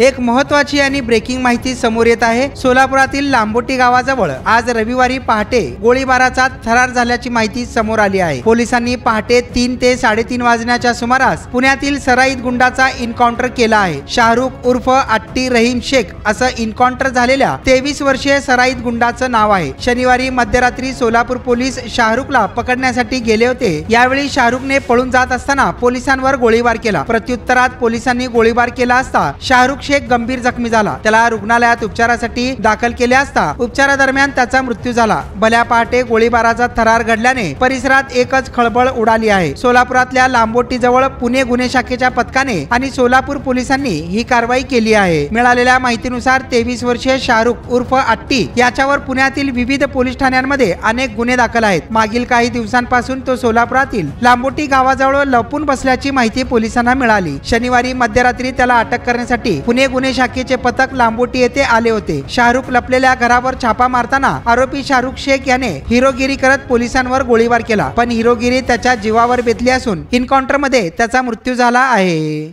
एक महत्त्वाची आणि ब्रेकिंग माहिती समोर येत आहे। सोलापुरातील लांबोटी गावाजवळ आज रविवारी पहाटे गोळीबाराचा थरार झाल्याची माहिती समोर आली आहे। पोलिसांनी पहाटे 3 ते 3:30 वाजण्याच्या सुमारास पुण्यातील सराईत गुंडाचा एन्काउंटर केला आहे। शाहरुख उर्फ अट्टी रहीम शेख असं एन्काउंटर झालेल्या 23 वर्षीय सराईत गुंडाचं नाव आहे। शनिवारी मध्यरात्री सोलापूर पोलीस शाहरुखला पकडण्यासाठी गेले होते। यावेळी शाहरुखने पळून जात असताना पोलिसांवर गोळीबार केला। प्रत्युत्तरात पोलिसांनी गोळीबार केला असता शाहरुख शेख गंभीर जखमी झाला। त्याला रुग्णालयात उपचारासाठी दाखल केले असता उपचारादरम्यान त्याचा मृत्यू झाला। भल्या पहाटे गोळीबाराचा थरार घडल्याने परिसरात एकच खळबळ उडाली आहे। सोलापुरातल्या लांबोटी जवळ पुणे गुन्हे शाखेच्या पथकाने आणि सोलापूर पोलिसांनी ही कारवाई केली आहे। मिळालेल्या माहितीनुसार 23 वर्षीय शाहरुख उर्फ अट्टी याच्यावर पुण्यातील विविध पोलीस ठाण्यांमध्ये अनेक गुन्हे दाखल आहेत। मागील काही दिवसांपासून तो सोलापुरातील लांबोटी गावाजवळ लपून बसल्याची माहिती पोलिसांना मिळाली। शनिवारी मध्यरात्री त्याला अटक करण्यासाठी पुणे गुन्हे शाखेचे पथक लांबोटी येथे आले होते। शाहरुख लपलेल्या घरावर छापा मारताना आरोपी शाहरुख शेख याने हिरोगिरी करत पोलिसांवर गोळीबार केला, पण हिरोगिरी त्याच्या जीवावर बेतली असून एन्काउंटर मध्ये त्याचा मृत्यू झाला आहे।